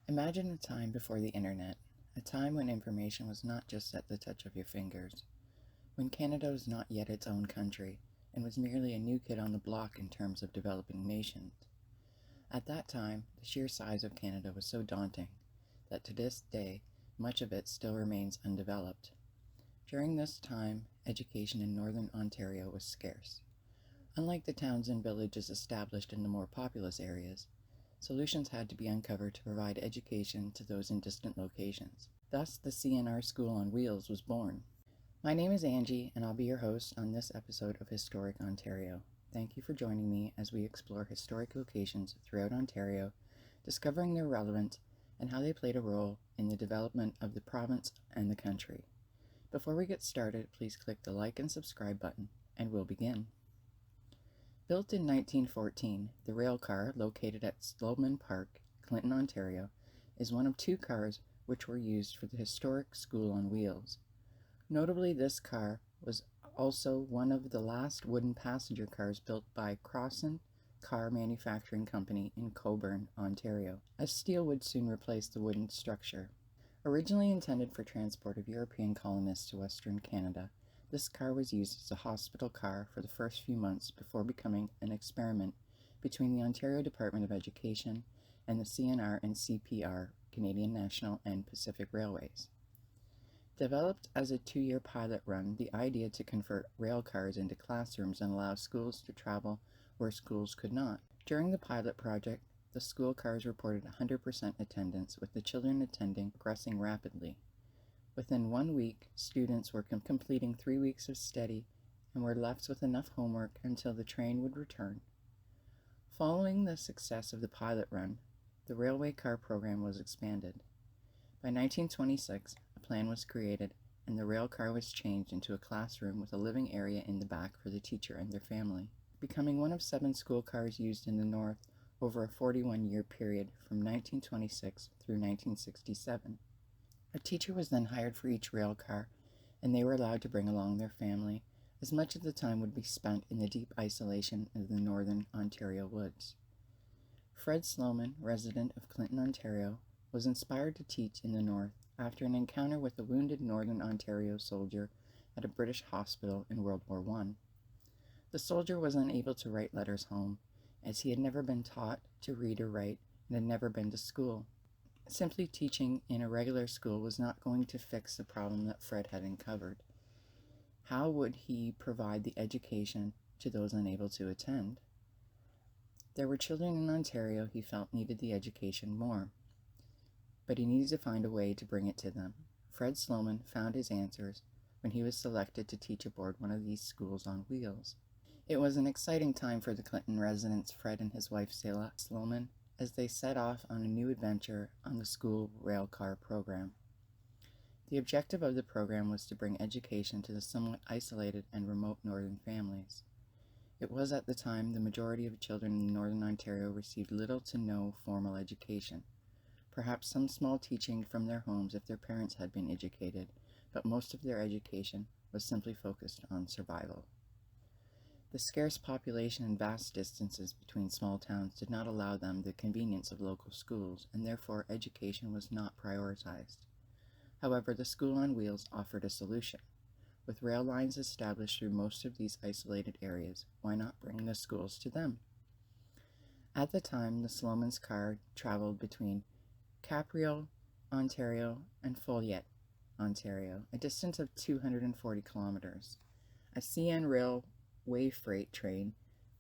Imagine a time before the internet, a time when information was not just at the touch of your fingers, when Canada was not yet its own country and was merely a new kid on the block in terms of developing nations. At that time, the sheer size of Canada was so daunting that to this day, much of it still remains undeveloped. During this time, education in northern Ontario was scarce. Unlike the towns and villages established in the more populous areas, solutions had to be uncovered to provide education to those in distant locations. Thus, the CNR School on Wheels was born. My name is Angie, and I'll be your host on this episode of Historic Ontario. Thank you for joining me as we explore historic locations throughout Ontario, discovering their relevance and how they played a role in the development of the province and the country. Before we get started, please click the like and subscribe button, and we'll begin. Built in 1914, the railcar, located at Sloman Park, Clinton, Ontario, is one of two cars which were used for the historic school on wheels. Notably, this car was also one of the last wooden passenger cars built by Crossen Car Manufacturing Company in Cobourg, Ontario, as steel would soon replace the wooden structure. Originally intended for transport of European colonists to Western Canada, this car was used as a hospital car for the first few months before becoming an experiment between the Ontario Department of Education and the CNR and CPR, Canadian National and Pacific Railways. Developed as a 2-year pilot run, the idea to convert rail cars into classrooms and allow schools to travel where schools could not. During the pilot project, the school cars reported 100% attendance, with the children attending progressing rapidly. Within 1 week, students were completing 3 weeks of study and were left with enough homework until the train would return. Following the success of the pilot run, the railway car program was expanded. By 1926, a plan was created and the rail car was changed into a classroom with a living area in the back for the teacher and their family, becoming one of 7 school cars used in the North over a 41-year period from 1926 through 1967. A teacher was then hired for each rail car, and they were allowed to bring along their family, as much of the time would be spent in the deep isolation of the northern Ontario woods. Fred Sloman, resident of Clinton, Ontario, was inspired to teach in the north after an encounter with a wounded northern Ontario soldier at a British hospital in World War I. The soldier was unable to write letters home, as he had never been taught to read or write and had never been to school. Simply teaching in a regular school was not going to fix the problem that Fred had uncovered. How would he provide the education to those unable to attend? There were children in Ontario he felt needed the education more, but he needed to find a way to bring it to them. Fred Sloman found his answers when he was selected to teach aboard one of these schools on wheels. It was an exciting time for the Clinton residents, Fred and his wife Selah Sloman, as they set off on a new adventure on the school railcar program. The objective of the program was to bring education to the somewhat isolated and remote northern families. It was at the time the majority of children in northern Ontario received little to no formal education, perhaps some small teaching from their homes if their parents had been educated, but most of their education was simply focused on survival. The scarce population and vast distances between small towns did not allow them the convenience of local schools, and therefore education was not prioritized. However, the school on wheels offered a solution. With rail lines established through most of these isolated areas, why not bring the schools to them? At the time, the Sloman's car traveled between Capreol, Ontario, and Folliet, Ontario, a distance of 240 kilometers. A CN railway freight train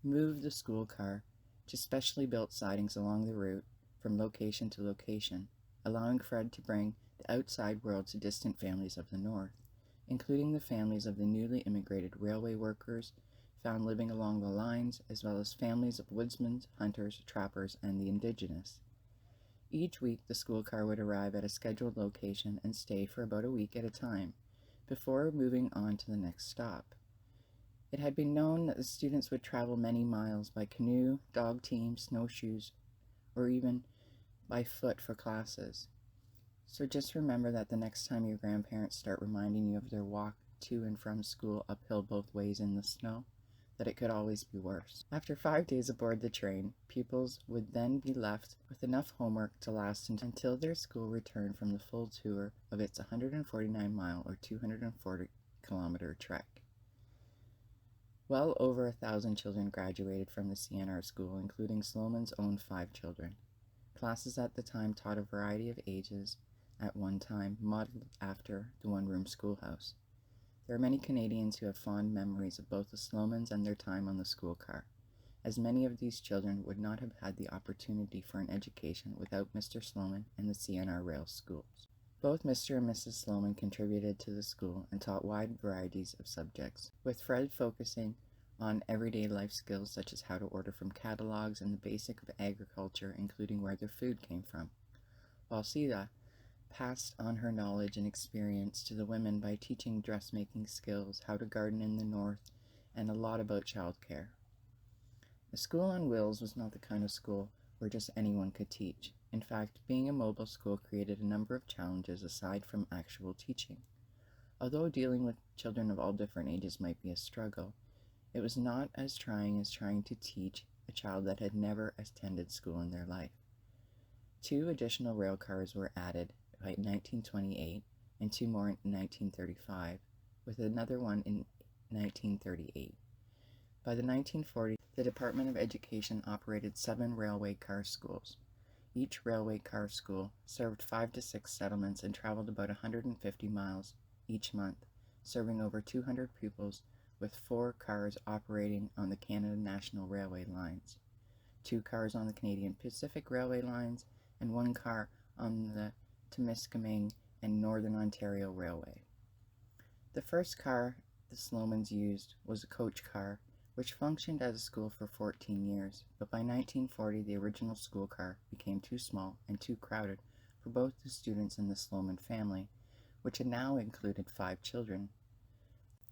moved the school car to specially built sidings along the route from location to location, allowing Fred to bring the outside world to distant families of the north, including the families of the newly immigrated railway workers found living along the lines, as well as families of woodsmen, hunters, trappers, and the indigenous. Each week, the school car would arrive at a scheduled location and stay for about a week at a time, before moving on to the next stop. It had been known that the students would travel many miles by canoe, dog team, snowshoes, or even by foot for classes. So just remember that the next time your grandparents start reminding you of their walk to and from school uphill both ways in the snow, that it could always be worse. After 5 days aboard the train, pupils would then be left with enough homework to last until their school returned from the full tour of its 149-mile or 240-kilometer trek. Well over 1,000 children graduated from the CNR School, including Sloman's own 5 children. Classes at the time taught a variety of ages at one time, modeled after the one-room schoolhouse. There are many Canadians who have fond memories of both the Slomans and their time on the school car, as many of these children would not have had the opportunity for an education without Mr. Sloman and the CNR Rail Schools. Both Mr. and Mrs. Sloman contributed to the school and taught wide varieties of subjects, with Fred focusing on everyday life skills such as how to order from catalogs and the basic of agriculture, including where their food came from, while Sila passed on her knowledge and experience to the women by teaching dressmaking skills, how to garden in the north, and a lot about childcare. The School on Wheels was not the kind of school where just anyone could teach. In fact, being a mobile school created a number of challenges aside from actual teaching. Although dealing with children of all different ages might be a struggle, it was not as trying as trying to teach a child that had never attended school in their life. 2 additional rail cars were added by 1928 and 2 more in 1935, with another one in 1938. By the 1940s, the Department of Education operated 7 railway car schools. Each railway car school served 5 to 6 settlements and traveled about 150 miles each month, serving over 200 pupils, with 4 cars operating on the Canada National Railway lines, 2 cars on the Canadian Pacific Railway lines, and 1 car on the Temiskaming and Northern Ontario Railway. The first car the Slomans used was a coach car, which functioned as a school for 14 years, but by 1940 the original school car became too small and too crowded for both the students and the Sloman family, which had now included 5 children.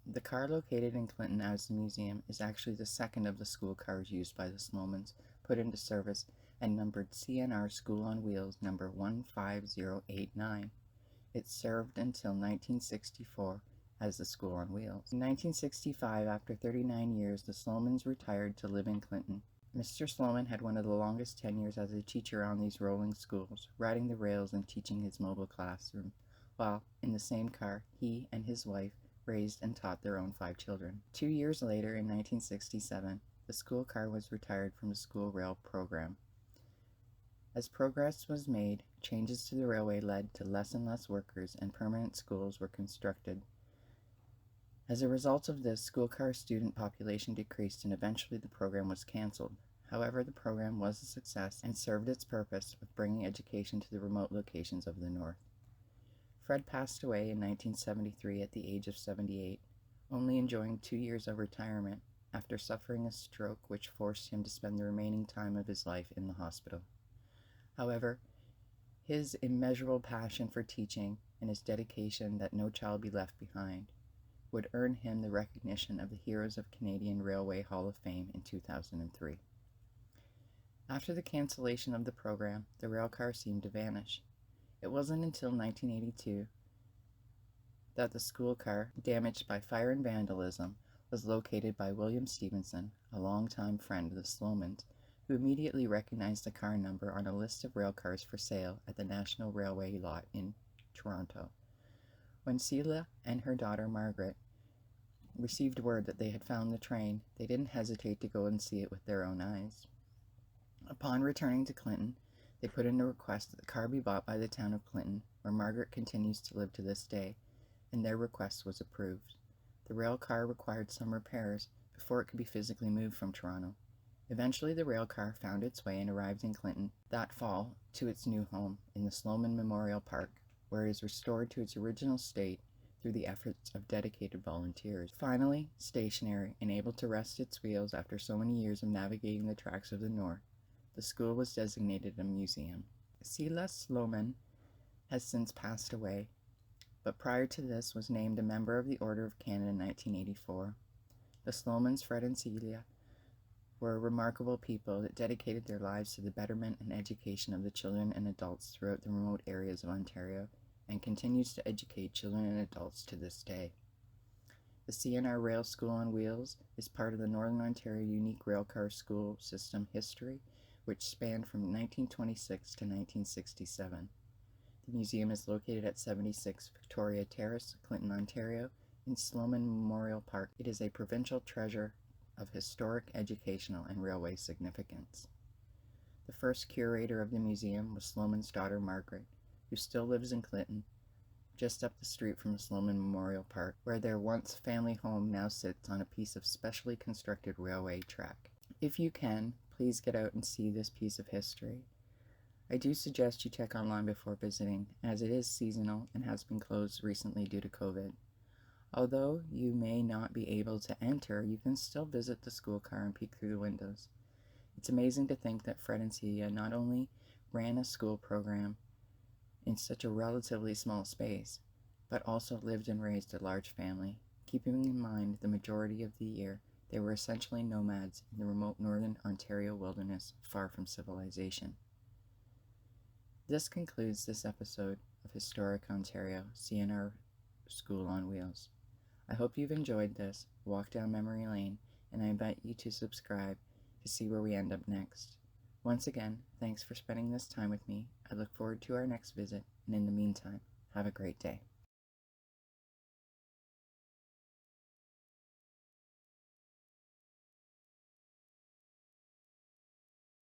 The car located in Clinton as a museum is actually the second of the school cars used by the Slomans, put into service and numbered CNR School on Wheels number 15089. It served until 1964 as the School on Wheels. In 1965, after 39 years, the Slomans retired to live in Clinton. Mr. Sloman had one of the longest tenures as a teacher on these rolling schools, riding the rails and teaching his mobile classroom, while, in the same car, he and his wife raised and taught their own 5 children. 2 years later, in 1967, the school car was retired from the school rail program. As progress was made, changes to the railway led to less and less workers, and permanent schools were constructed. As a result of this, school car student population decreased and eventually the program was cancelled. However, the program was a success and served its purpose of bringing education to the remote locations of the North. Fred passed away in 1973 at the age of 78, only enjoying 2 years of retirement after suffering a stroke which forced him to spend the remaining time of his life in the hospital. However, his immeasurable passion for teaching and his dedication that no child be left behind would earn him the recognition of the Heroes of Canadian Railway Hall of Fame in 2003. After the cancellation of the program, the railcar seemed to vanish. It wasn't until 1982 that the school car, damaged by fire and vandalism, was located by William Stevenson, a longtime friend of the Slomans, who immediately recognized the car number on a list of railcars for sale at the National Railway lot in Toronto. When Celia and her daughter Margaret received word that they had found the train, they didn't hesitate to go and see it with their own eyes. Upon returning to Clinton, they put in a request that the car be bought by the town of Clinton, where Margaret continues to live to this day, and their request was approved. The rail car required some repairs before it could be physically moved from Toronto. Eventually, the rail car found its way and arrived in Clinton that fall to its new home in the Sloman Memorial Park, where it is restored to its original state through the efforts of dedicated volunteers. Finally, stationary and able to rest its wheels after so many years of navigating the tracks of the North, the school was designated a museum. Sila Sloman has since passed away, but prior to this was named a member of the Order of Canada in 1984. The Slomans, Fred and Celia, were remarkable people that dedicated their lives to the betterment and education of the children and adults throughout the remote areas of Ontario, and continues to educate children and adults to this day. The CNR Rail School on Wheels is part of the Northern Ontario Unique Railcar School System history, which spanned from 1926 to 1967. The museum is located at 76 Victoria Terrace, Clinton, Ontario, in Sloman Memorial Park. It is a provincial treasure of historic, educational, and railway significance. The first curator of the museum was Sloman's daughter Margaret, who still lives in Clinton, just up the street from Sloman Memorial Park, where their once family home now sits on a piece of specially constructed railway track. If you can, please get out and see this piece of history. I do suggest you check online before visiting, as it is seasonal and has been closed recently due to COVID. Although you may not be able to enter, you can still visit the school car and peek through the windows. It's amazing to think that Fred and Celia not only ran a school program in such a relatively small space, but also lived and raised a large family, keeping in mind the majority of the year they were essentially nomads in the remote northern Ontario wilderness, far from civilization. This concludes this episode of Historic Ontario, CNR School on Wheels. I hope you've enjoyed this walk down memory lane, and I invite you to subscribe to see where we end up next. Once again, thanks for spending this time with me. I look forward to our next visit, and in the meantime, have a great day.